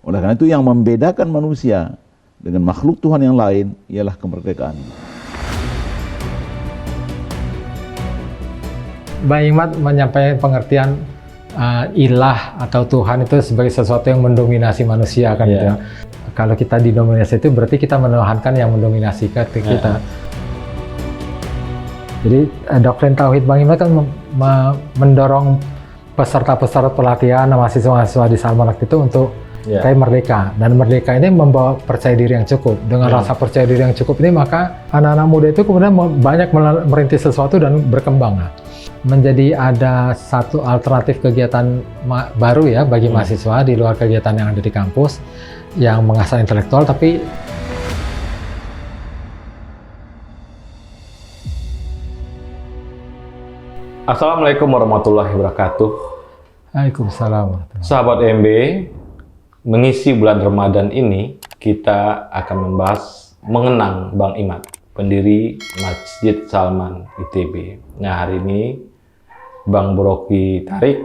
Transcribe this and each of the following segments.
Oleh karena itu yang membedakan manusia dengan makhluk Tuhan yang lain ialah kemerdekaan. Bang Imat menyampaikan pengertian ilah atau Tuhan itu sebagai sesuatu yang mendominasi manusia kan gitu ya. Kalau kita didominasi itu berarti kita menuhankan yang mendominasi kita. Jadi doktrin Tauhid Bang Imat kan mendorong peserta-peserta pelatihan mahasiswa-mahasiswa di Salman itu untuk kayak merdeka, dan merdeka ini membawa percaya diri yang cukup. Dengan rasa percaya diri yang cukup ini, maka anak-anak muda itu kemudian banyak merintis sesuatu dan berkembang. Menjadi ada satu alternatif kegiatan baru ya bagi mahasiswa di luar kegiatan yang ada di kampus yang mengasah intelektual. Tapi Assalamualaikum warahmatullahi wabarakatuh. Waalaikumsalam. Sahabat MB, mengisi bulan Ramadan ini kita akan membahas mengenang Bang Imat, pendiri Masjid Salman ITB. Nah, hari ini Bang Broki Tarik,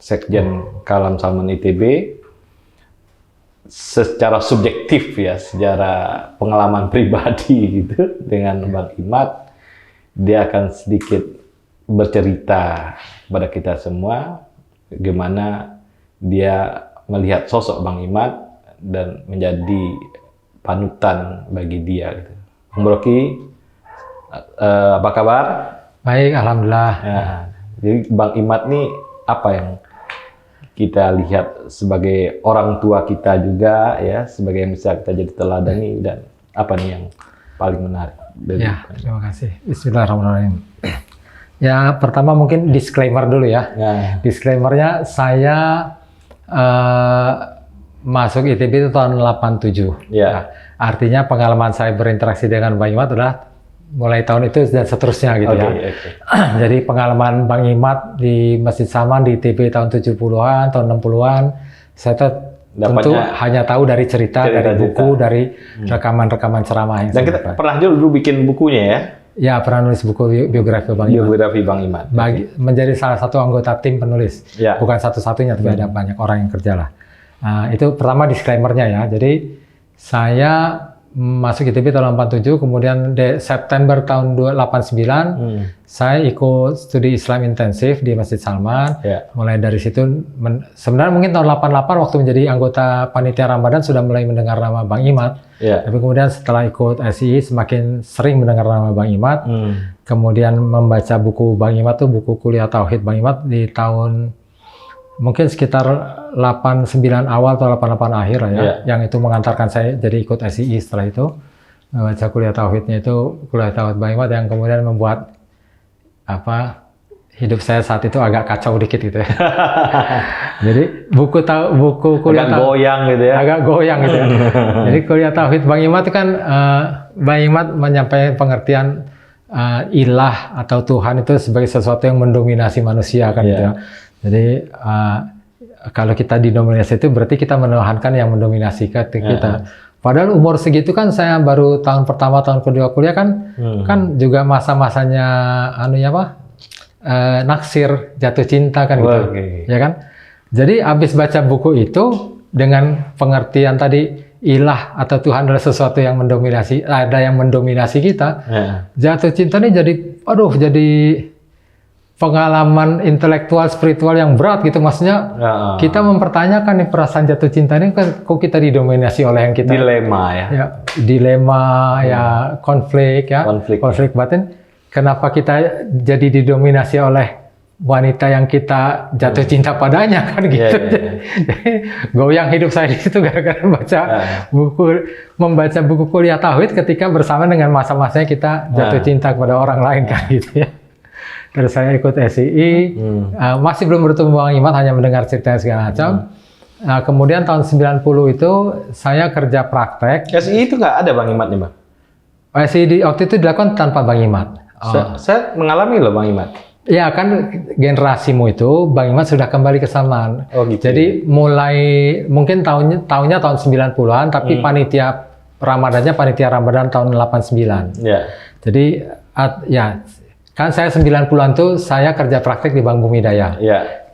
Sekjen Kalam Salman ITB, secara subjektif ya, secara pengalaman pribadi gitu dengan Bang Imat, dia akan sedikit bercerita kepada kita semua bagaimana dia melihat sosok Bang Imat dan menjadi panutan bagi dia gitu. Bang Broki, apa kabar? Baik, alhamdulillah. Ya, jadi Bang Imat nih apa yang kita lihat sebagai orang tua kita juga ya, sebagai yang bisa kita jadi teladani, dan apa nih yang paling menarik dari terima kasih. Bismillahirrahmanirrahim. Ya, pertama mungkin disclaimer dulu ya. Disclaimernya, saya masuk ITB itu tahun 87. Nah, artinya pengalaman saya berinteraksi dengan Bang Imat adalah mulai tahun itu dan seterusnya gitu ya. Jadi pengalaman Bang Imat di Masjid Salman di ITB tahun 70-an, tahun 60-an, saya tentu hanya tahu dari cerita dari buku, dari rekaman-rekaman ceramah yang dan kita pernah dulu bikin bukunya ya. Ya, pernah nulis buku biografi Bang Imat. Biografi Bang Imat. Menjadi salah satu anggota tim penulis. Bukan satu-satunya, tapi ada banyak orang yang kerja lah. Itu pertama disclaimer-nya ya. Jadi saya masuk ITB tahun 87, kemudian September tahun 89 saya ikut studi Islam intensif di Masjid Salman. Mulai dari situ, sebenarnya mungkin tahun 88 waktu menjadi anggota panitia Ramadan sudah mulai mendengar nama Bang Imat. Tapi kemudian setelah ikut SII semakin sering mendengar nama Bang Imat. Kemudian membaca buku Bang Imat tuh, buku kuliah Tauhid Bang Imat di tahun mungkin sekitar 89 awal atau 88 akhir lah ya, yang itu mengantarkan saya jadi ikut SII. Setelah itu membaca kuliah Tauhidnya, itu kuliah Tauhid Bang Imat yang kemudian membuat hidup saya saat itu agak kacau dikit gitu ya. Jadi buku kuliah agak goyang gitu ya. Agak goyang gitu ya. Jadi kuliah Tauhid Bang Imat itu kan Bang Imat menyampaikan pengertian ilah atau Tuhan itu sebagai sesuatu yang mendominasi manusia kan gitu ya. Jadi kalau kita didominasi itu berarti kita menuhankan yang mendominasi kita. Padahal umur segitu kan saya baru tahun pertama, tahun kedua kuliah kan, kan juga masa-masanya naksir, jatuh cinta kan gitu, ya kan. Jadi habis baca buku itu dengan pengertian tadi ilah atau Tuhan adalah sesuatu yang mendominasi, ada yang mendominasi kita. Jatuh cinta ini jadi pengalaman intelektual spiritual yang berat gitu, maksudnya kita mempertanyakan nih perasaan jatuh cinta ini kan, kok kita didominasi oleh yang kita dilema konflik batin. Kenapa kita jadi didominasi oleh wanita yang kita jatuh cinta padanya kan gitu. Goyang hidup saya di situ gara-gara membaca buku kuliah Tauhid ketika bersama dengan masa-masanya kita jatuh cinta kepada orang lain kan gitu ya. Terus saya ikut SII, masih belum bertemu Bang Imat, hanya mendengar cerita segala macam. Kemudian tahun 90 itu saya kerja praktek. SII itu nggak ada Bang Imat nih Bang? SII waktu itu dilakukan tanpa Bang Imat. Saya mengalami loh Bang Imat. Ya kan, generasimu itu Bang Imat sudah kembali ke Salman. Jadi mulai mungkin tahun 90-an, tapi panitia Ramadan tahun 89. Jadi kan saya 90-an tuh saya kerja praktek di Bank Bumi Daya.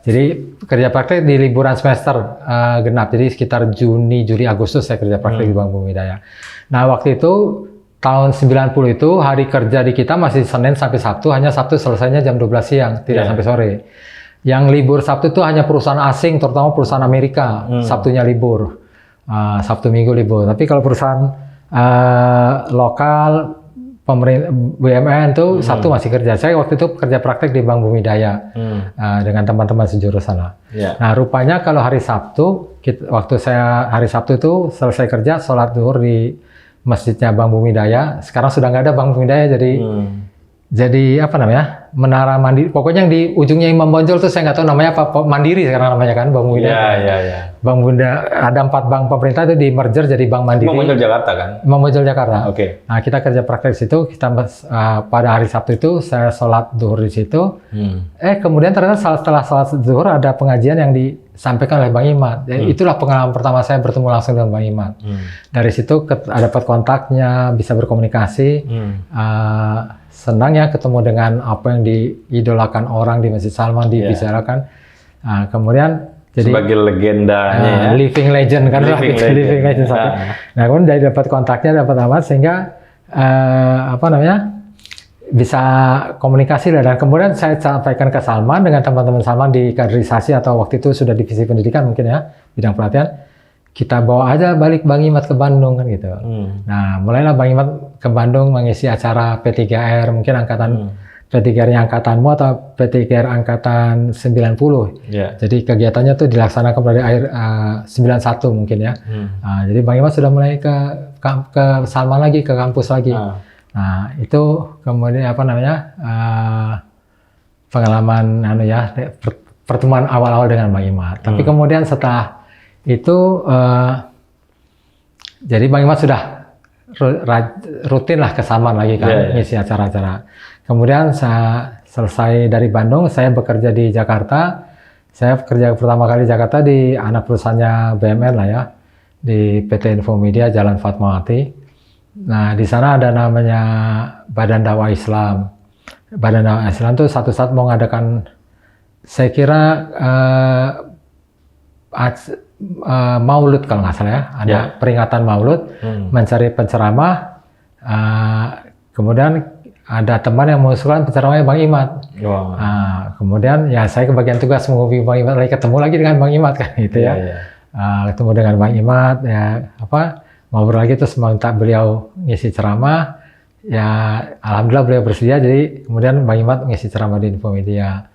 Jadi kerja praktek di liburan semester genap. Jadi sekitar Juni, Juli, Agustus saya kerja praktek di Bank Bumi Daya. Nah waktu itu tahun 90 itu hari kerja di kita masih Senin sampai Sabtu, hanya Sabtu selesainya jam 12 siang, tidak sampai sore. Yang libur Sabtu itu hanya perusahaan asing, terutama perusahaan Amerika, Sabtunya libur, Sabtu Minggu libur. Tapi kalau perusahaan lokal, pemerintah BUMN itu Sabtu masih kerja. Saya waktu itu kerja praktek di Bank Bumi Daya dengan teman-teman sejurusan lah. Nah rupanya kalau hari Sabtu, waktu saya hari Sabtu itu selesai kerja, sholat zuhur di masjidnya Bank Bumi Daya. Sekarang sudah nggak ada Bank Bumi Daya, jadi apa namanya, Menara Mandiri. Pokoknya yang di ujungnya Imam Bonjol tuh saya nggak tahu namanya apa, Mandiri sekarang namanya kan, Bank Bumi Daya. Bank Bumi Daya, ada 4 bank pemerintah itu di merger jadi Bank Mandiri. Imam Bonjol Jakarta kan? Imam Bonjol Jakarta. Oke. Nah kita kerja praktek di situ. Kita pada hari Sabtu itu saya sholat zuhur di situ. Kemudian ternyata setelah sholat zuhur ada pengajian yang disampaikan oleh Bang Imad. Jadi itulah pengalaman pertama saya bertemu langsung dengan Bang Imad. Dari situ dapat kontaknya, bisa berkomunikasi. Senang ya ketemu dengan apa yang diidolakan orang di Masjid Salman, dibicarakan. Kemudian jadi sebagai legendanya living legend kan, living legend. Nah kemudian dari dapat kontaknya, dapat amat, sehingga bisa komunikasi lah. Dan kemudian saya sampaikan ke Salman dengan teman-teman Salman di kaderisasi atau waktu itu sudah divisi pendidikan mungkin ya, bidang pelatihan. Kita bawa aja balik Bang Imad ke Bandung kan gitu. Nah mulailah Bang Imad ke Bandung mengisi acara P3R, mungkin angkatan P3R-nya angkatanmu atau P3R angkatan 90. Jadi kegiatannya tuh dilaksanakan dari akhir 91 mungkin ya. Jadi Bang Imad sudah mulai ke Salman lagi, ke kampus lagi. Nah itu kemudian pengalaman pertemuan awal-awal dengan Bang Imad. Tapi kemudian setelah itu jadi Bang Imad sudah rutin lah ke Salman lagi kan, ngisi acara-acara. Kemudian saya selesai dari Bandung, saya bekerja di Jakarta. Saya kerja pertama kali di Jakarta di anak perusahaannya BUMN lah ya, di PT Infomedia Jalan Fatmawati. Nah di sana ada namanya Badan Dakwah Islam. Badan Dakwah Islam tuh satu saat mau ngadakan, saya kira Maulud kalau nggak salah ya, ada peringatan Maulud, mencari penceramah. Kemudian ada teman yang mengusulkan penceramahnya Bang Imad. Kemudian ya saya kebagian tugas menghubungi Bang Imad, ketemu lagi dengan Bang Imad kan gitu ya. Ketemu dengan Bang Imad ya, ngobrol lagi, terus minta beliau ngisi ceramah. Ya alhamdulillah beliau bersedia, jadi kemudian Bang Imad ngisi ceramah di Infomedia.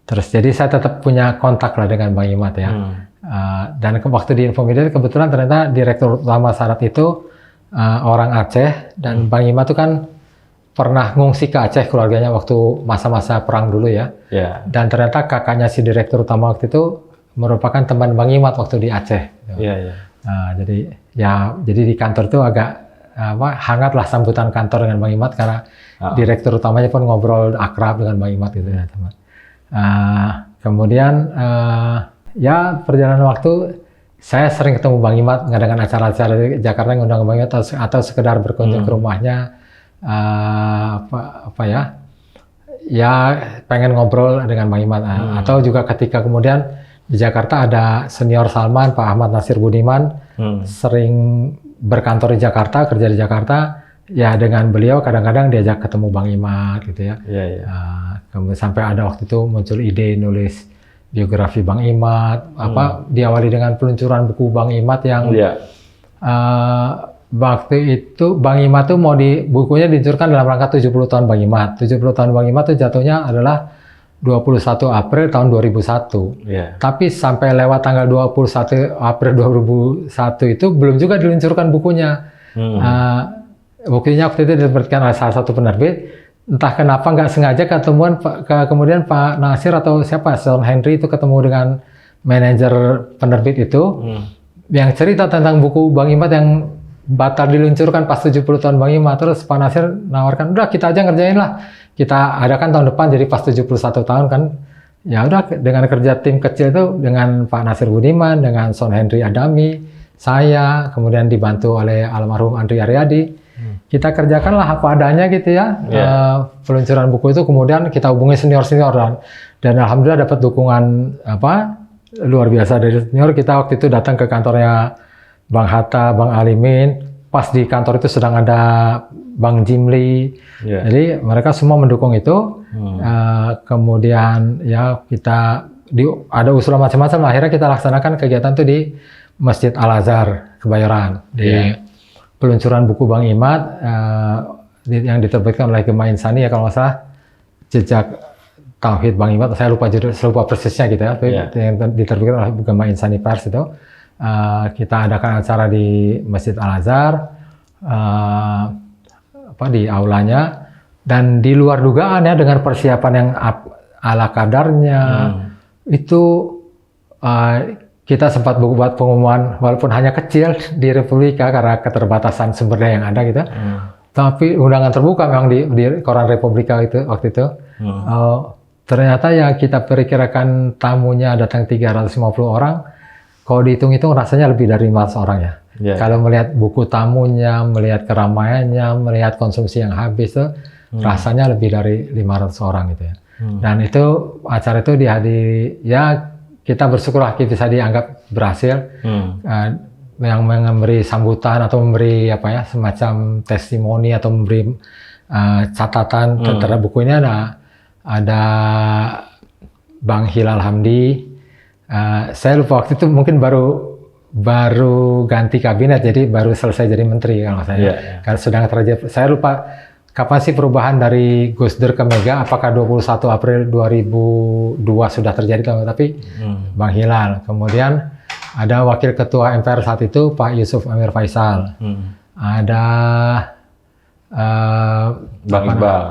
Terus jadi saya tetap punya kontak lah dengan Bang Imad ya. Dan waktu di Infomedia kebetulan ternyata direktur utama saat itu orang Aceh, dan Bang Imad itu kan pernah ngungsi ke Aceh keluarganya waktu masa-masa perang dulu ya. Dan ternyata kakaknya si direktur utama waktu itu merupakan teman Bang Imad waktu di Aceh. Jadi di kantor itu agak hangat lah sambutan kantor dengan Bang Imad, karena direktur utamanya pun ngobrol akrab dengan Bang Imad gitu ya teman. Kemudian ya perjalanan waktu saya sering ketemu Bang Imad ngadakan acara-acara di Jakarta, ngundang Bang Imad atau sekedar berkunjung ke rumahnya, ya pengen ngobrol dengan Bang Imad. Atau juga ketika kemudian di Jakarta ada senior Salman, Pak Ahmad Nasir Budiman, sering berkantor di Jakarta, kerja di Jakarta. Ya dengan beliau kadang-kadang diajak ketemu Bang Imad gitu ya. Sampai ada waktu itu muncul ide nulis biografi Bang Imad, diawali dengan peluncuran buku Bang Imad yang waktu itu Bang Imad tuh bukunya diluncurkan dalam rangka 70 tahun Bang Imad. 70 tahun Bang Imad tuh jatuhnya adalah 21 April tahun 2001. Tapi sampai lewat tanggal 21 April 2001 itu belum juga diluncurkan bukunya. Bukunya waktu itu diterbitkan oleh salah satu penerbit. Entah kenapa nggak sengaja kemudian Pak Nasir atau siapa, Son Henry itu ketemu dengan manajer penerbit itu yang cerita tentang buku Bang Imad yang batal diluncurkan pas 70 tahun Bang Imad. Terus Pak Nasir nawarkan, udah kita aja ngerjain lah, kita adakan tahun depan, jadi pas 71 tahun kan. Ya udah, dengan kerja tim kecil itu dengan Pak Nasir Budiman, dengan Son Henry Adami, saya kemudian dibantu oleh almarhum Andri Aryadi. kita kerjakanlah apa adanya gitu ya. Peluncuran buku itu, kemudian kita hubungi senior-senior dan alhamdulillah dapat dukungan luar biasa dari senior. Kita waktu itu datang ke kantornya Bang Hatta, Bang Alimin, pas di kantor itu sedang ada Bang Jimli, jadi mereka semua mendukung itu. Kemudian ya kita ada usulan macam-macam, akhirnya kita laksanakan kegiatan itu di Masjid Al Azhar Kebayoran, di peluncuran buku Bang Imad yang diterbitkan oleh Gema Insani ya kalau nggak salah, Jejak Tauhid Bang Imad, saya lupa persisnya gitu ya, yang diterbitkan oleh Gema Insani Pers itu. Kita adakan acara di Masjid Al Azhar, di aulanya, dan di luar dugaan ya, dengan persiapan yang ala kadarnya, itu kita sempat buat pengumuman walaupun hanya kecil di Republika karena keterbatasan sumber daya yang ada gitu. Tapi undangan terbuka memang di koran Republika itu waktu itu. Ternyata yang kita perkirakan tamunya datang 350 orang, kalau dihitung-hitung rasanya lebih dari 500 orang ya. Kalau melihat buku tamunya, melihat keramaiannya, melihat konsumsi yang habis tuh, rasanya lebih dari 500 orang gitu ya. Dan itu acara itu dihadiri, ya kita bersyukurlah bisa dianggap berhasil. Yang memberi sambutan atau memberi semacam testimoni atau memberi catatan terhadap buku ini ada Bang Hilal Hamdi. Saya lupa waktu itu mungkin baru ganti kabinet, jadi baru selesai jadi menteri kalau saya. Karena sedang terjadi, saya lupa kapan sih perubahan dari Gus Dur ke Mega, apakah 21 April 2002 sudah terjadi, tapi Bang Hilal. Kemudian ada Wakil Ketua MPR saat itu Pak Yusuf Amir Faisal. Ada Bang Iqbal.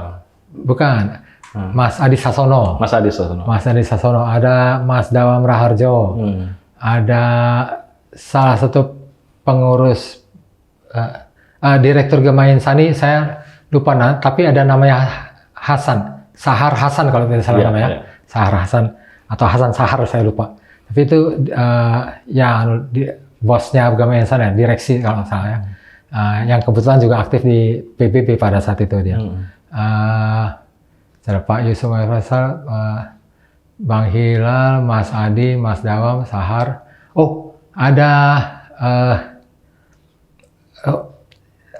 Bukan. Mas Adi Sasono. Mas Adi Sasono. Ada Mas Dawam Raharjo. Ada salah satu pengurus Direktur Gema Insani, saya lupa tapi ada namanya Hasan, Sahar Hasan kalau tidak salah namanya. Sahar Hasan atau Hasan Sahar, saya lupa. Tapi itu bosnya Gema Insani, direksi kalau salah ya. Yang kebetulan juga aktif di PBB pada saat itu dia. Pak Yusuf Faisal, Bang Hilal, Mas Adi, Mas Dawam, Sahar. Oh, ada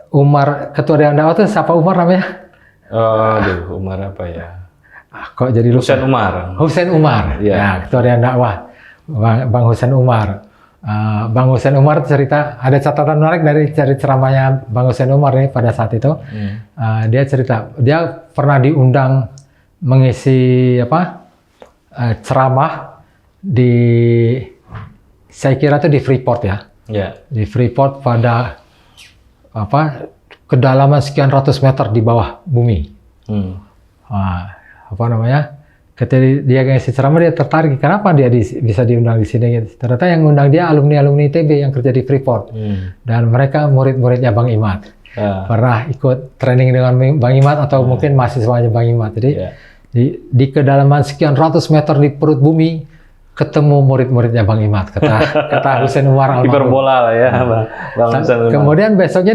Umar, Ketua Dewan Dakwah itu siapa Umar namanya? Umar apa ya? Kok jadi lupa? Husain Umar. Ya, Ketua Dewan Dakwah. Bang Husain Umar. Bang Husain Umar cerita, ada catatan menarik dari ceramahnya Bang Husain Umar nih pada saat itu. Dia cerita, dia pernah diundang mengisi ceramah di, saya kira itu di Freeport ya. Di Freeport pada kedalaman sekian ratus meter di bawah bumi. Ketika dia ngisi ceramah, dia tertarik kenapa dia bisa diundang di sini. Ternyata yang ngundang dia alumni ITB yang kerja di Freeport, dan mereka murid-muridnya Bang Imad. Pernah ikut training dengan Bang Imad atau mungkin mahasiswanya Bang Imad. Jadi di kedalaman sekian ratus meter di perut bumi ketemu murid-muridnya Bang Imad, kata Husain Umar. Hiperbola lah ya, Bang Husain Umar. Kemudian besoknya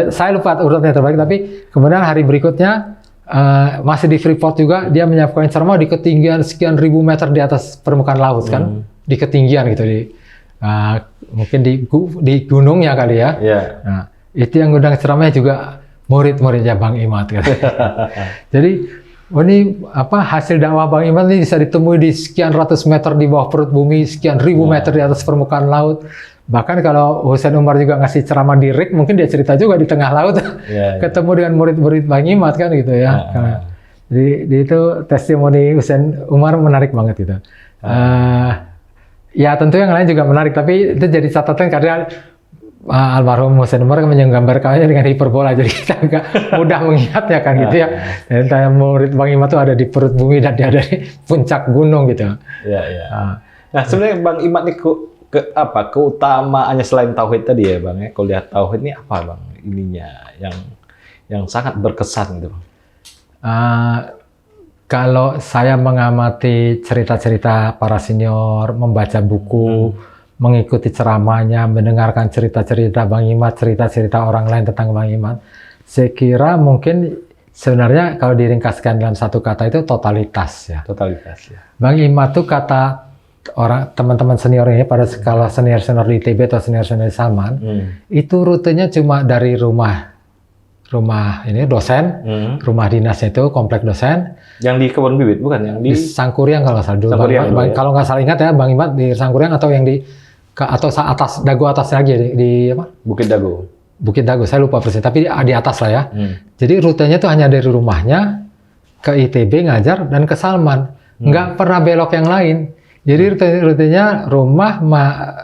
saya lupa urutannya terbalik, tapi kemudian hari berikutnya masih di Freeport juga, dia menyampaikan ceramah di ketinggian sekian ribu meter di atas permukaan laut kan, di ketinggian gitu, mungkin di gunungnya kali ya. Nah, itu yang ngundang ceramahnya juga murid-muridnya Bang Imad kan. Jadi ini hasil dakwah Bang Imad ini bisa ditemui di sekian ratus meter di bawah perut bumi, sekian ribu meter di atas permukaan laut. Bahkan kalau Husain Umar juga ngasih ceramah di RIK, mungkin dia cerita juga di tengah laut, ketemu dengan murid-murid Bang Imad kan gitu ya. Jadi itu testimoni Husain Umar menarik banget gitu. Ya tentu yang lain juga menarik, tapi itu jadi catatan karena almarhum Husain Umar kan menggambarkannya dengan hiperbola, jadi kita agak mudah mengingatnya kan gitu ya. Dan murid Bang Imad itu ada di perut bumi dan dia ada di puncak gunung gitu. Nah sebenarnya Bang Imad ini keutamaannya selain tauhid tadi ya Bang ya? Kalau lihat tauhid ini apa Bang ininya yang sangat berkesan gitu Bang? Kalau saya mengamati cerita-cerita para senior, membaca buku, mengikuti ceramahnya, mendengarkan cerita-cerita Bang Imat, cerita-cerita orang lain tentang Bang Imat, saya kira mungkin sebenarnya kalau diringkaskan dalam satu kata itu totalitas ya. Totalitas ya. Bang Imat tuh kata orang teman-teman senior ini pada skala senior-senior di ITB atau senior-senior di Salman, itu rutenya cuma dari rumah ini dosen, rumah dinasnya itu komplek dosen. Yang di Kebun Bibit bukan yang di Sangkuriang kalau nggak salah dulu. Kalau nggak salah ingat ya Bang Imat di Sangkuriang atau yang di atau atas Dago atas lagi di apa? Bukit Dago. Bukit Dago, saya lupa persis, tapi di atas lah ya. Jadi rutenya tuh hanya dari rumahnya ke ITB ngajar dan ke Salman, nggak pernah belok yang lain. Jadi rutenya rumah,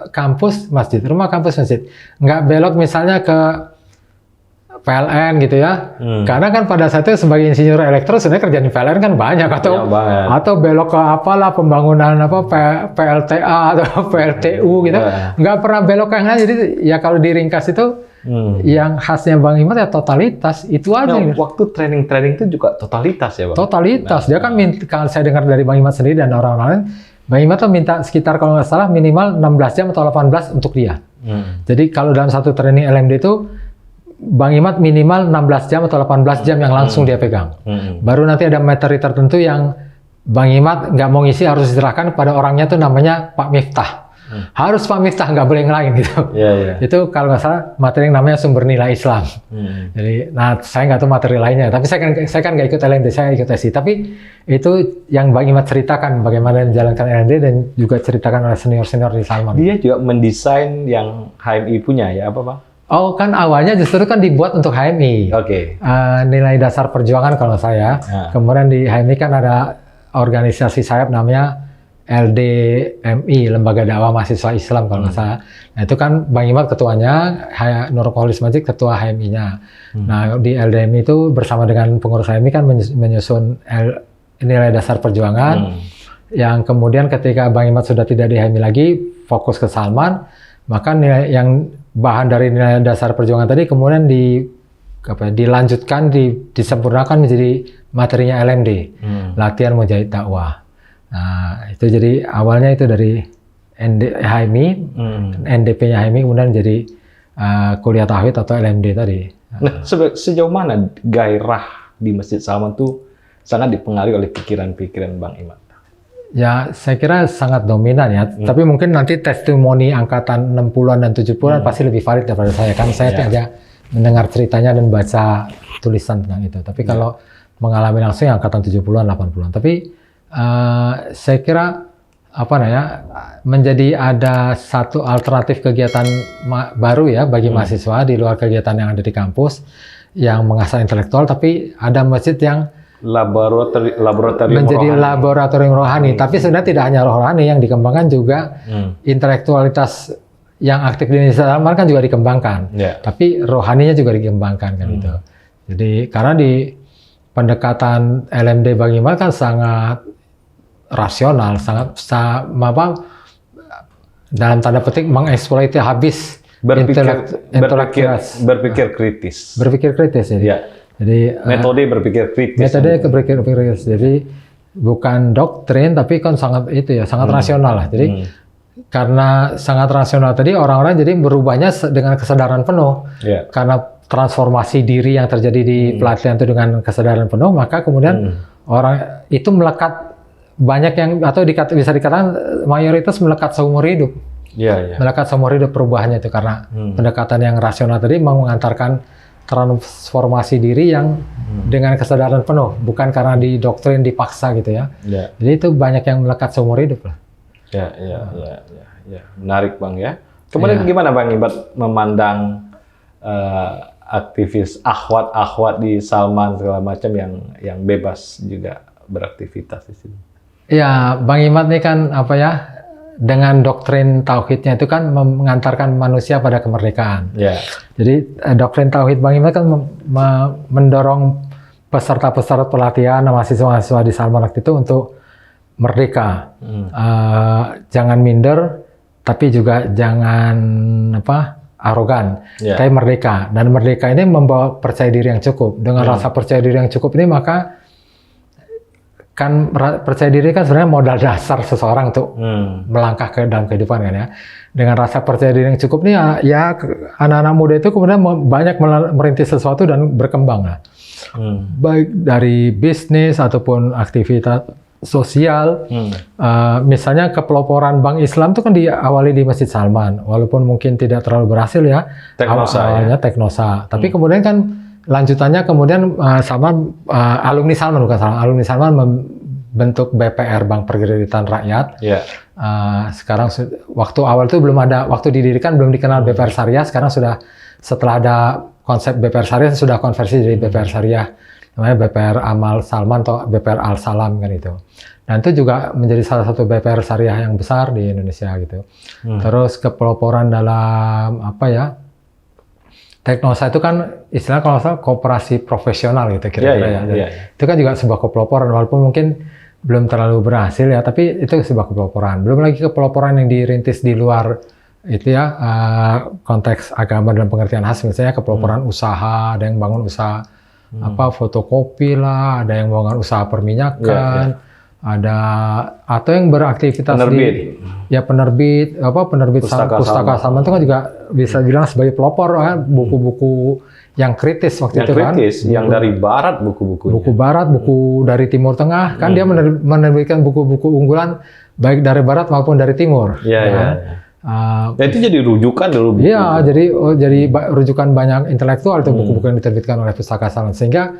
kampus, masjid, rumah, kampus, masjid. Nggak belok misalnya ke PLN gitu ya. Karena kan pada saat itu sebagai insinyur elektro sebenarnya kerjaan di PLN kan banyak atau belok ke apalah pembangunan PLTA atau PLTU gitu. Nggak pernah belok ke yang lain. Jadi ya kalau diringkas itu yang khasnya Bang Imat ya totalitas itu aja. Waktu training itu juga totalitas ya Bang? Totalitas. Dia kan kalau saya dengar dari Bang Imat sendiri dan orang-orang lain, Bang Imat tuh minta sekitar kalau nggak salah minimal 16 jam atau 18 untuk dia. Jadi kalau dalam satu training LMD itu Bang Imat minimal 16 jam atau 18 jam yang langsung dia pegang. Baru nanti ada materi tertentu yang Bang Imat nggak mau ngisi, harus diserahkan kepada orangnya tuh namanya Pak Miftah. Harus Pak Miftah, nggak boleh yang lain gitu. Itu kalau nggak salah materi yang namanya sumber nilai Islam. Jadi, nah saya nggak tahu materi lainnya. Tapi saya kan nggak ikut LMD, saya ikut SI. Tapi itu yang Bang Imat ceritakan bagaimana menjalankan LMD dan juga ceritakan oleh senior-senior di Salman. Dia juga mendesain yang HMI punya ya apa Bang? Oh kan awalnya justru kan dibuat untuk HMI. Nilai dasar perjuangan kalau saya. Kemudian di HMI kan ada organisasi sayap namanya LDMI, Lembaga Dakwah Mahasiswa Islam kalau nggak salah. Nah itu kan Bang Imat ketuanya, Nur Kholis Majid ketua HMI-nya. Nah di LDMI itu bersama dengan pengurus HMI kan menyusun nilai dasar perjuangan. Yang kemudian ketika Bang Imat sudah tidak di HMI lagi, fokus ke Salman, maka nilai yang bahan dari nilai dasar perjuangan tadi kemudian dilanjutkan, disempurnakan menjadi materinya LMD, latihan mujahid dakwah. Nah, itu jadi awalnya itu dari HMI, NDP-nya HMI, kemudian jadi kuliah tauhid atau LMD tadi. Nah, sejauh mana gairah di Masjid Salman itu sangat dipengaruhi oleh pikiran-pikiran Bang Imat? Ya, saya kira sangat dominan ya. Tapi mungkin nanti testimoni angkatan 60-an dan 70-an pasti lebih valid daripada saya. Kan saya aja mendengar ceritanya dan baca tulisan tentang itu. Tapi kalau mengalami langsung yang angkatan 70-an, 80-an. Tapi saya kira menjadi ada satu alternatif kegiatan baru ya bagi mahasiswa di luar kegiatan yang ada di kampus yang mengasah intelektual, tapi ada masjid yang laboratorium menjadi rohani. Laboratorium rohani. Tapi sebenarnya tidak hanya rohani yang dikembangkan, juga intelektualitas yang aktif di Indonesia Salman kan juga dikembangkan. Tapi rohaninya juga dikembangkan kan itu. Jadi karena di pendekatan LMD Bang Imat kan sangat rasional, sangat dalam tanda petik mengeksploitasi habis berpikir kritis. Berpikir kritis ya. Jadi metode berpikir kritis. Metode berpikir kritis. Jadi bukan doktrin tapi kan sangat rasional lah. Jadi karena sangat rasional tadi orang-orang jadi berubahnya dengan kesadaran penuh. Karena transformasi diri yang terjadi di pelatihan itu dengan kesadaran penuh, maka kemudian orang itu melekat banyak yang atau bisa dikatakan mayoritas melekat seumur hidup. Melekat seumur hidup perubahannya itu karena pendekatan yang rasional tadi mau mengantarkan transformasi diri yang dengan kesadaran penuh, bukan karena didoktrin dipaksa gitu ya. Jadi itu banyak yang melekat seumur hidup lah. Menarik Bang ya. Kemudian gimana Bang Imat memandang aktivis akhwat di Salman segala macam yang bebas juga beraktivitas di sini? Ya, Bang Imat ini kan dengan doktrin tauhidnya itu kan mengantarkan manusia pada kemerdekaan. Jadi doktrin tauhid Bang Imat kan mendorong peserta-peserta pelatihan mahasiswa-mahasiswa di Salman waktu itu untuk merdeka. Jangan minder, tapi juga jangan arogan. Tapi merdeka. Dan merdeka ini membawa percaya diri yang cukup. Dengan rasa percaya diri yang cukup ini maka kan percaya diri kan sebenarnya modal dasar seseorang untuk melangkah ke dalam kehidupan kan ya. Dengan rasa percaya diri yang cukup nih ya anak-anak muda itu kemudian banyak merintis sesuatu dan berkembang lah. Baik dari bisnis ataupun aktivitas sosial. Misalnya kepeloporan Bank Islam itu kan diawali di Masjid Salman, walaupun mungkin tidak terlalu berhasil ya. Awalnya Teknosa, tapi kemudian kan lanjutannya kemudian alumni Salman membentuk BPR, Bank Perkreditan Rakyat. Sekarang waktu awal itu belum ada, waktu didirikan belum dikenal BPR Syariah. Sekarang setelah ada konsep BPR Syariah sudah konversi jadi BPR Syariah, namanya BPR Amal Salman atau BPR Al Salam kan itu. Dan itu juga menjadi salah satu BPR Syariah yang besar di Indonesia gitu. Terus kepeloporan dalam Teknosa itu kan istilah kalau salah koperasi profesional gitu kira-kira Itu kan juga sebuah kepeloporan, walaupun mungkin belum terlalu berhasil ya, tapi itu sebuah kepeloporan. Belum lagi kepeloporan yang dirintis di luar itu ya, konteks agama dalam pengertian khas, misalnya kepeloporan usaha, ada yang bangun usaha fotokopi lah, ada yang bangun usaha perminyakan, ada atau yang beraktivitas penerbit pustaka Salman itu kan juga bisa bilang sebagai pelopor kan, buku-buku yang kritis waktu itu kan, yang dari barat buku-bukunya. Buku barat, buku dari Timur Tengah kan dia menerbitkan buku-buku unggulan baik dari barat maupun dari timur. Itu jadi rujukan dulu. Iya, jadi rujukan banyak intelektual itu buku-buku yang diterbitkan oleh Pustaka Salman, sehingga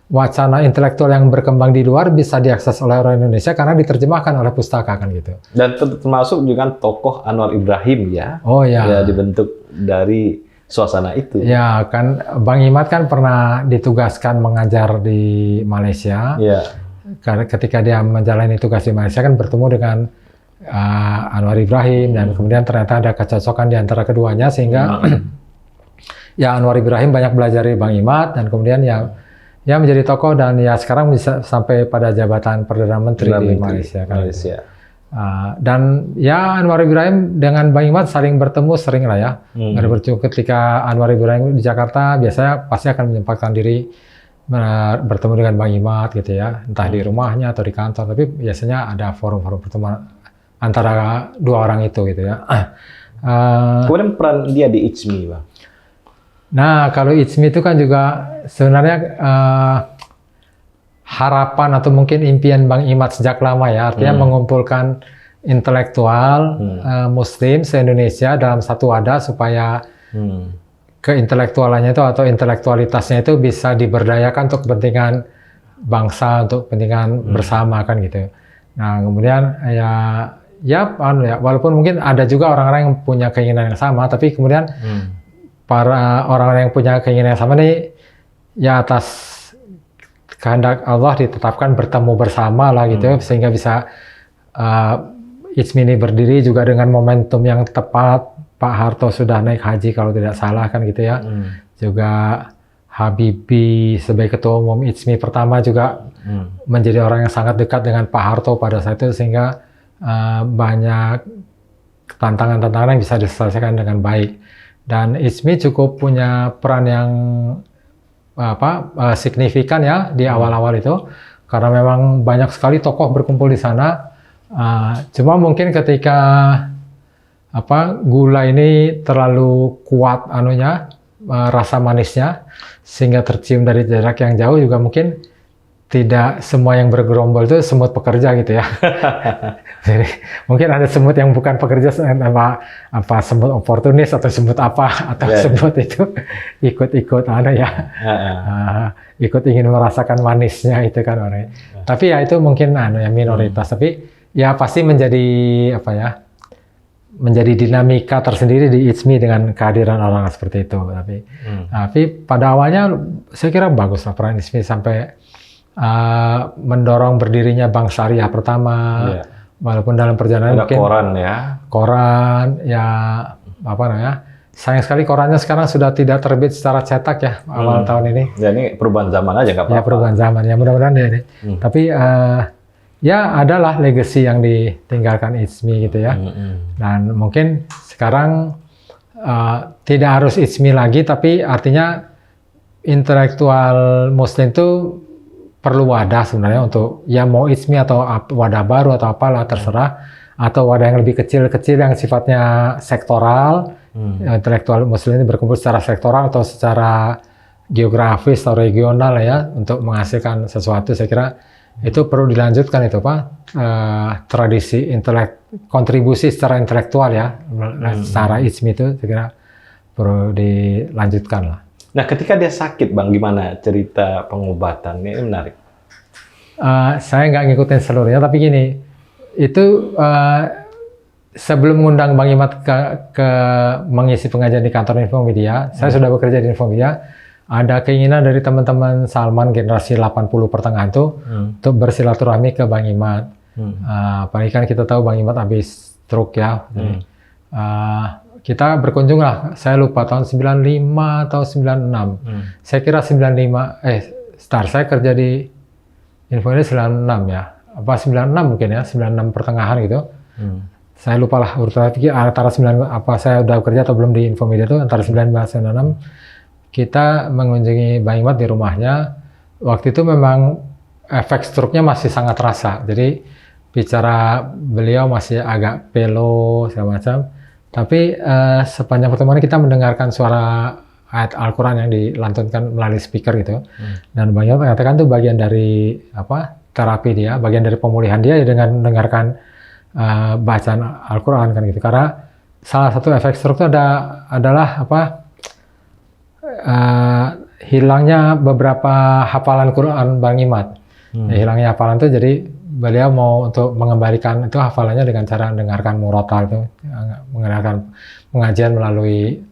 wacana intelektual yang berkembang di luar bisa diakses oleh orang Indonesia karena diterjemahkan oleh pustaka kan gitu. Dan termasuk juga tokoh Anwar Ibrahim ya. Oh ya. Ya dibentuk dari suasana itu. Ya kan, Bang Imad kan pernah ditugaskan mengajar di Malaysia. Ya. Ketika dia menjalani tugas di Malaysia kan bertemu dengan Anwar Ibrahim dan kemudian ternyata ada kecocokan di antara keduanya sehingga ya Anwar Ibrahim banyak belajar dari Bang Imad dan kemudian ya menjadi tokoh dan ya sekarang bisa sampai pada jabatan Perdana Menteri di Malaysia. Dan ya Anwar Ibrahim dengan Bang Imad saling bertemu sering lah ya. Ketika Anwar Ibrahim di Jakarta biasanya pasti akan menyempatkan diri bertemu dengan Bang Imad gitu ya, entah di rumahnya atau di kantor, tapi biasanya ada forum-forum pertemuan antara dua orang itu gitu ya. Kemudian peran dia di ICMI, Bang. Nah, kalau ICMI itu kan juga sebenarnya harapan atau mungkin impian Bang Imad sejak lama ya, artinya mengumpulkan intelektual Muslim se-Indonesia dalam satu wadah supaya keintelektualannya itu atau intelektualitasnya itu bisa diberdayakan untuk kepentingan bangsa, untuk kepentingan bersama kan gitu. Nah, kemudian walaupun mungkin ada juga orang-orang yang punya keinginan yang sama, tapi kemudian para orang-orang yang punya keinginan yang sama nih, ya atas kehendak Allah ditetapkan bertemu bersama lah gitu, sehingga bisa ICMI ini berdiri juga dengan momentum yang tepat. Pak Harto sudah naik haji kalau tidak salah kan gitu ya. Juga Habibie sebagai ketua umum ICMI pertama juga menjadi orang yang sangat dekat dengan Pak Harto pada saat itu, sehingga banyak tantangan-tantangan yang bisa diselesaikan dengan baik. Dan ICMI cukup punya peran yang signifikan ya di awal-awal itu, karena memang banyak sekali tokoh berkumpul di sana. Cuma mungkin ketika gula ini terlalu kuat rasa manisnya sehingga tercium dari jarak yang jauh, juga mungkin tidak semua yang bergerombol itu semut pekerja gitu ya. Jadi mungkin ada semut yang bukan pekerja, semut oportunis atau semut semut itu ikut ikut ingin merasakan manisnya itu kan orangnya. Tapi ya itu mungkin minoritas, tapi ya pasti menjadi dinamika tersendiri di ICMI dengan kehadiran orang seperti itu. Tapi pada awalnya saya kira bagus lah peran ICMI sampai mendorong berdirinya Bank Syariah pertama. Walaupun dalam perjalanan ada mungkin koran sayang sekali korannya sekarang sudah tidak terbit secara cetak ya awal tahun ini. Ya ini perubahan zaman aja nggak apa-apa. Ya perubahan zaman ya, mudah-mudahan ini. Tapi ya adalah legacy yang ditinggalkan ICMI gitu ya. Dan mungkin sekarang tidak harus ICMI lagi, tapi artinya intelektual Muslim itu perlu wadah sebenarnya untuk ya mau ISMI atau wadah baru atau apalah terserah, atau wadah yang lebih kecil-kecil yang sifatnya sektoral, intelektual Muslim ini berkumpul secara sektoral atau secara geografis atau regional ya untuk menghasilkan sesuatu. Saya kira itu perlu dilanjutkan itu Pak, tradisi kontribusi secara intelektual ya, secara ISMI itu saya kira perlu dilanjutkan lah. Nah, ketika dia sakit, Bang, gimana cerita pengobatan? Ini menarik. Saya nggak ngikutin seluruhnya, tapi gini, itu sebelum mengundang Bang Imat ke mengisi pengajian di kantor Infomedia, saya sudah bekerja di Infomedia. Ada keinginan dari teman-teman Salman generasi 80 pertengahan tuh untuk bersilaturahmi ke Bang Imat. Apalagi kan kita tahu Bang Imat habis stroke ya. Kita berkunjung lah, saya lupa tahun 95 atau 96. Saya kira 95, saya kerja di Infomedia 96 ya. Apa 96 mungkin ya, 96 pertengahan gitu. Saya lupa lah urutan antara 9 apa saya udah kerja atau belum di Infomedia itu antara 95 dan 96. Kita mengunjungi Bang Imat di rumahnya. Waktu itu memang efek stroke-nya masih sangat terasa. Jadi bicara beliau masih agak pelo segala macam. Tapi sepanjang pertemuan kita mendengarkan suara ayat Al-Quran yang dilantunkan melalui speaker gitu. Dan Bang Imat mengatakan itu bagian dari terapi dia, bagian dari pemulihan dia ya dengan mendengarkan bacaan Al-Quran kan gitu. Karena salah satu efek stroke itu adalah hilangnya beberapa hafalan Quran Bang Imat. Hilangnya hafalan itu jadi beliau mau untuk mengembalikan itu hafalannya dengan cara mendengarkan murotal itu, mendengarkan pengajian melalui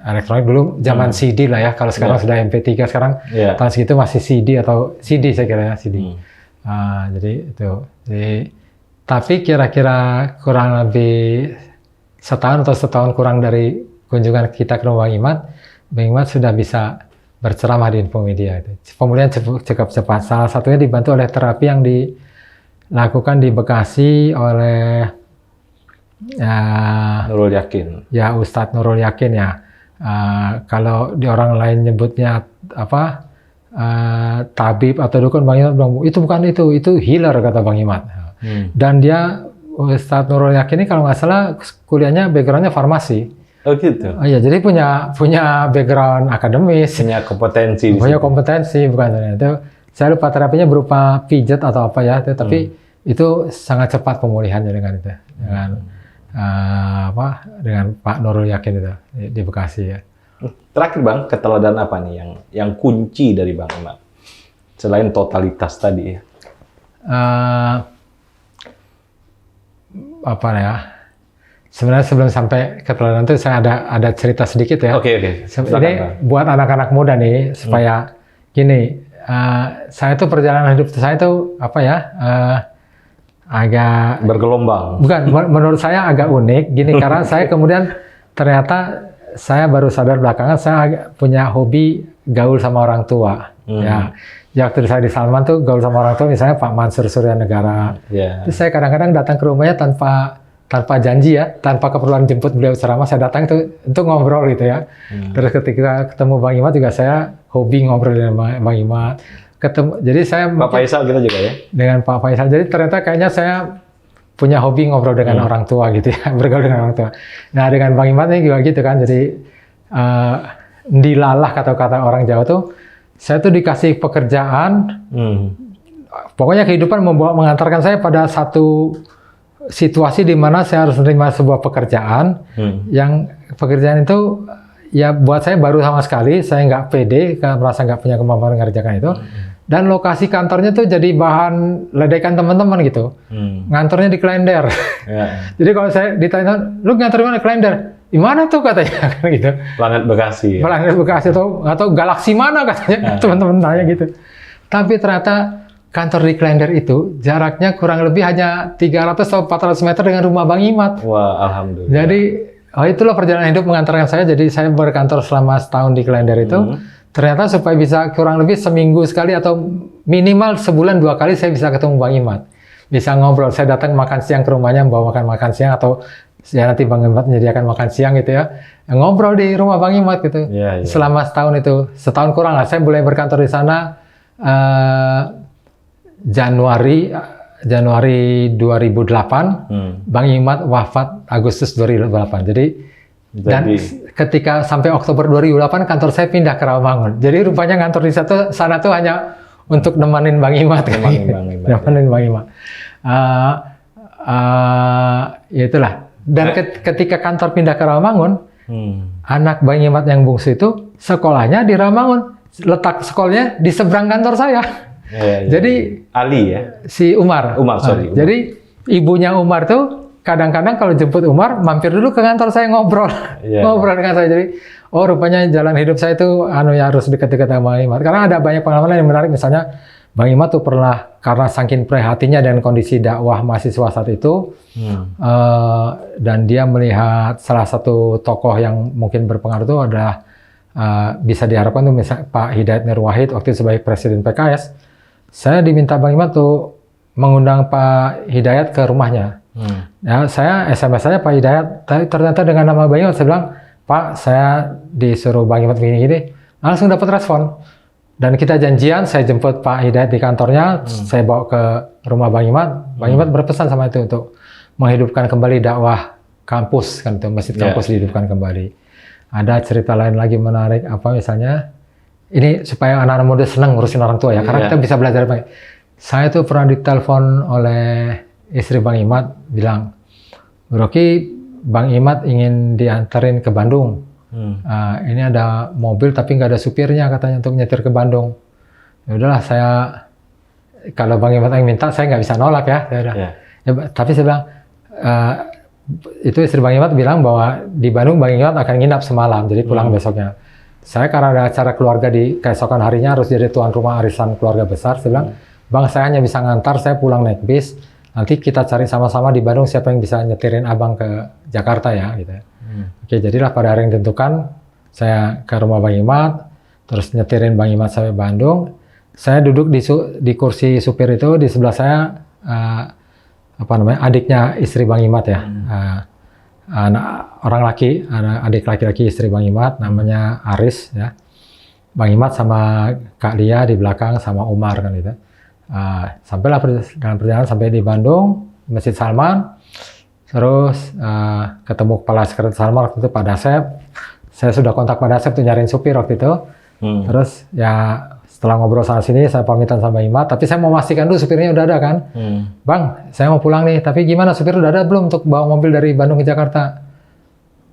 elektronik. Dulu zaman CD lah ya, kalau sekarang sudah MP3, sekarang tahun segitu masih CD atau CD saya kira ya, CD. Jadi itu. Tapi kira-kira kurang lebih setahun atau setahun kurang dari kunjungan kita ke rumah Bang Imat sudah bisa berceramah di Infomedia. Pemulihan cukup cepat. Salah satunya dibantu oleh terapi yang dilakukan di Bekasi oleh Nurul Yakin. Ya, Ustadz Nurul Yakin ya. Kalau di orang lain nyebutnya tabib atau dukun, Bang Imat bilang itu bukan itu healer kata Bang Imat. Dan dia Ustadz Nurul Yakin ini kalau nggak salah kuliahnya backgroundnya farmasi. Oh gitu. Oh iya, jadi punya background akademis, punya kompetensi. Bukan itu. Saya lupa terapinya berupa pijat atau apa ya, tapi itu sangat cepat pemulihannya dengan itu, dengan Pak Nurul Yakin itu di Bekasi ya. Terakhir Bang, keteladanan apa nih yang kunci dari Bang Imat selain totalitas tadi ya? Sebenarnya sebelum sampai ke keteladanan itu saya ada cerita sedikit ya. Oke. Ini buat anak-anak muda nih supaya gini, saya tuh perjalanan hidup saya tuh agak bergelombang. Bukan, menurut saya agak unik gini karena saya kemudian ternyata saya baru sadar belakangan saya punya hobi gaul sama orang tua. Ya waktu saya di Salman tuh gaul sama orang tua, misalnya Pak Mansur Surya Negara. Terus saya kadang-kadang datang ke rumahnya tanpa janji ya, tanpa keperluan jemput beliau ceramah, saya datang itu untuk ngobrol gitu ya. Terus ketika ketemu Bang Imat juga saya hobi ngobrol dengan Bang Imat. Jadi saya Pak Faisal kita juga ya. Dengan Pak Faisal. Jadi ternyata kayaknya saya punya hobi ngobrol dengan orang tua gitu ya, bergaul dengan orang tua. Nah dengan Bang Imat ini juga gitu kan. Jadi dilalah kata-kata orang Jawa tuh, saya tuh dikasih pekerjaan. Pokoknya kehidupan mengantarkan saya pada satu situasi di mana saya harus menerima sebuah pekerjaan yang pekerjaan itu ya buat saya baru sama sekali, saya nggak pede, merasa nggak punya kemampuan mengerjakan itu, dan lokasi kantornya tuh jadi bahan ledekan teman-teman gitu, ngantornya di Klender. Jadi kalau saya ditanya, lu ngantor mana Klender? Di mana tuh katanya gitu. Planet Bekasi. Planet Bekasi atau galaksi mana katanya teman-teman tanya gitu. Tapi ternyata kantor di Klender itu jaraknya kurang lebih hanya 300 atau 400 meter dengan rumah Bang Imat. Wah, alhamdulillah. Jadi itulah perjalanan hidup mengantarkan saya. Jadi saya berkantor selama setahun di Klender itu. Ternyata supaya bisa kurang lebih seminggu sekali atau minimal sebulan 2 kali saya bisa ketemu Bang Imat. Bisa ngobrol. Saya datang makan siang ke rumahnya, bawa makan siang atau ya nanti Bang Imat menyediakan makan siang gitu ya. Ngobrol di rumah Bang Imat gitu. Selama setahun itu, setahun kurang lah. Saya boleh berkantor di sana. Januari 2008, Bang Imat wafat Agustus 2008. Jadi dan ketika sampai Oktober 2008 kantor saya pindah ke Rawamangun. Jadi rupanya kantor di sana tuh hanya untuk nemenin Bang Imat. Nemenin Bang Imat. Ya itulah. Dan ketika kantor pindah ke Rawamangun, anak Bang Imat yang bungsu itu sekolahnya di Rawamangun. Letak sekolahnya di seberang kantor saya. Jadi Ali ya? Si Umar. Umar. Jadi ibunya Umar tuh kadang-kadang kalau jemput Umar mampir dulu ke kantor saya ngobrol. Ngobrol dengan saya. Jadi rupanya jalan hidup saya itu harus dekat-dekat sama Bang Imat. Karena ada banyak pengalaman yang menarik, misalnya Bang Imat tuh pernah karena saking prihatinnya dengan kondisi dakwah mahasiswa saat itu, dan dia melihat salah satu tokoh yang mungkin berpengaruh itu adalah bisa diharapkan tuh misalnya Pak Hidayat Nur Wahid waktu itu sebagai Presiden PKS. Saya diminta Bang Imat tuh mengundang Pak Hidayat ke rumahnya. Ya, saya SMS saja Pak Hidayat, tapi ternyata dengan nama Bang Imat saya bilang, Pak, saya disuruh Bang Imat begini-gini, langsung dapat respon. Dan kita janjian, saya jemput Pak Hidayat di kantornya, saya bawa ke rumah Bang Imat. Bang Imat berpesan sama itu untuk menghidupkan kembali dakwah kampus, kan itu masjid kampus dihidupkan kembali. Ada cerita lain lagi menarik, apa misalnya, ini supaya anak-anak muda senang ngurusin orang tua ya, karena kita bisa belajar banyak. Saya tuh pernah ditelepon oleh istri Bang Imat, bilang, Rocky, Bang Imat ingin diantarin ke Bandung. Ini ada mobil tapi nggak ada supirnya katanya untuk nyetir ke Bandung. Ya udahlah, saya kalau Bang Imat yang minta, saya nggak bisa nolak ya. Ya, tapi saya bilang, itu istri Bang Imat bilang bahwa di Bandung Bang Imat akan nginap semalam, jadi pulang besoknya. Saya karena ada acara keluarga di keesokan harinya harus jadi tuan rumah arisan keluarga besar. Saya bilang, Bang, saya hanya bisa ngantar, saya pulang naik bis. Nanti kita cari sama-sama di Bandung siapa yang bisa nyetirin abang ke Jakarta ya, gitu. Oke, jadilah pada hari yang ditentukan saya ke rumah Bang Imat, terus nyetirin Bang Imat sampai Bandung. Saya duduk di kursi supir itu, di sebelah saya adiknya istri Bang Imat ya. Adik laki-laki istri Bang Imat, namanya Aris ya. Bang Imat sama Kak Lia di belakang sama Umar kan gitu. Sampailah dalam perjalanan sampai di Bandung, Masjid Salman, terus ketemu kepala sekretaris Salman waktu itu Pak Dasep. Saya sudah kontak Pak Dasep tuh nyariin supir waktu itu. Terus ya setelah ngobrol sana sini saya pamitan sama Imat, tapi saya mau memastikan dulu supirnya udah ada kan. Bang, saya mau pulang nih, tapi gimana supir udah ada belum untuk bawa mobil dari Bandung ke Jakarta?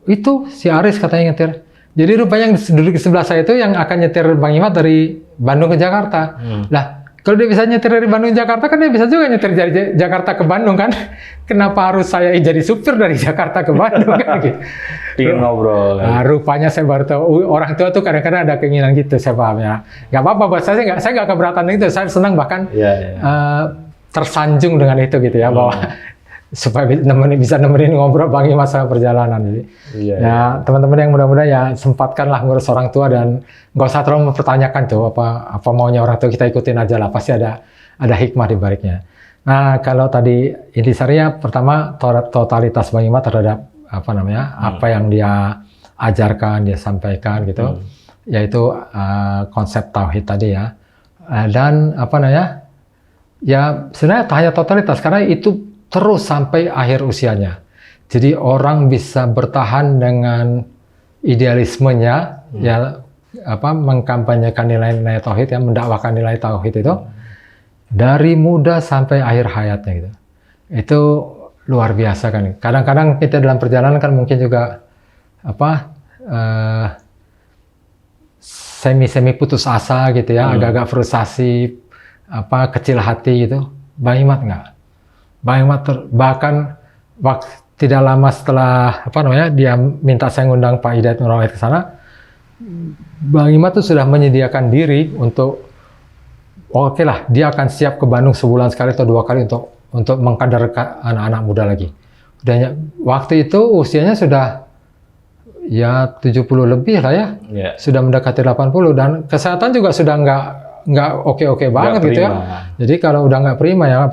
Itu si Aris katanya nyetir. Jadi rupanya yang duduk di sebelah saya itu yang akan nyetir Bang Imat dari Bandung ke Jakarta. Lah, kalau dia bisa nyetir dari Bandung ke Jakarta kan dia bisa juga nyetir dari Jakarta ke Bandung kan. Kenapa harus saya jadi supir dari Jakarta ke Bandung kan gitu. Ingin ngobrol. Nah, rupanya saya baru tahu orang tua tuh kadang-kadang ada keinginan gitu, saya paham ya. Gak apa-apa buat saya nggak keberatan itu, saya senang bahkan tersanjung dengan itu gitu ya, bahwa supaya bisa nemenin ngobrol Bang Imat sama perjalanan. Jadi ya teman-teman yang muda-muda ya sempatkanlah ngurus orang tua dan nggak usah terlalu mempertanyakan tuh apa maunya orang tua, kita ikutin aja lah, pasti ada hikmah di baliknya. Nah, kalau tadi intisarinya pertama totalitas Bang Imat terhadap apa yang dia ajarkan, dia sampaikan gitu, yaitu konsep tauhid tadi ya, dan ya sebenarnya tak hanya totalitas karena itu terus sampai akhir usianya. Jadi orang bisa bertahan dengan idealismenya, ya mengkampanyekan nilai-nilai tauhid, ya mendakwakan nilai tauhid itu dari muda sampai akhir hayatnya gitu. Itu luar biasa kan. Kadang-kadang kita dalam perjalanan kan mungkin juga semi putus asa gitu ya, agak-agak frustasi, kecil hati gitu. Bang Imat enggak. Bang Imat bahkan tidak lama setelah dia minta saya ngundang Pak Hidayat Nur Wahid ke sana, Bang Imat tuh sudah menyediakan diri untuk dia akan siap ke Bandung sebulan sekali atau 2 kali untuk mengkader anak-anak muda lagi. Waktu itu usianya sudah ya 70 lebih lah ya. Sudah mendekati 80 dan kesehatan juga sudah nggak oke-oke banget gitu ya. Jadi kalau udah nggak prima ya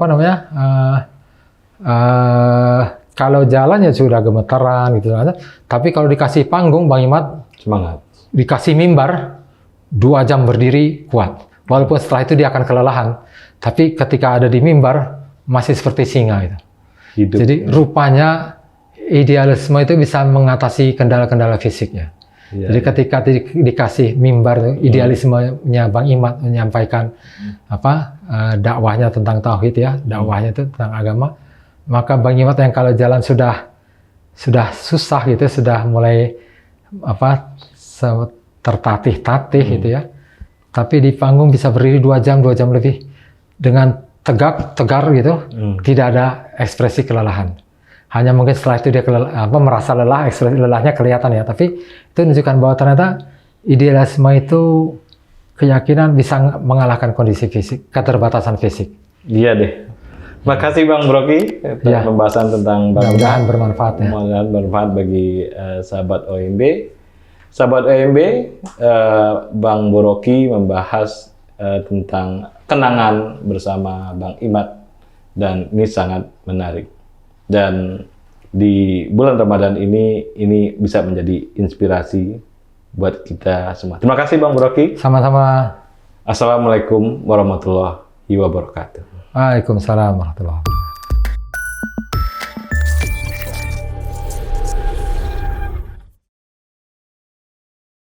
kalau jalan ya sudah gemeteran gitu. Tapi kalau dikasih panggung Bang Imat semangat. Dikasih mimbar 2 jam berdiri kuat. Walaupun setelah itu dia akan kelelahan, tapi ketika ada di mimbar masih seperti singa itu. Hidup. Jadi rupanya idealisme itu bisa mengatasi kendala-kendala fisiknya. Jadi ketika dikasih mimbar, idealismenya Bang Imad menyampaikan dakwahnya tentang tauhid ya, dakwahnya itu tentang agama, maka Bang Imad yang kalau jalan sudah susah gitu, sudah mulai tertatih-tatih gitu ya, tapi di panggung bisa berdiri 2 jam lebih dengan tegar gitu, tidak ada ekspresi kelelahan. Hanya mungkin setelah itu dia merasa lelah, ekspresi lelahnya kelihatan ya, tapi itu menunjukkan bahwa ternyata idealisme itu keyakinan bisa mengalahkan kondisi fisik, keterbatasan fisik. Iya deh. Makasih Bang Broky atas pembahasan tentang mudah-mudahan bermanfaat ya. Mudah-mudahan bermanfaat bagi sahabat OMB. Sahabat OMB, Bang Broky membahas tentang kenangan bersama Bang Imad dan ini sangat menarik. Dan di bulan Ramadan ini bisa menjadi inspirasi buat kita semua. Terima kasih Bang Broky. Sama-sama. Assalamualaikum warahmatullahi wabarakatuh. Waalaikumsalam warahmatullahi wabarakatuh.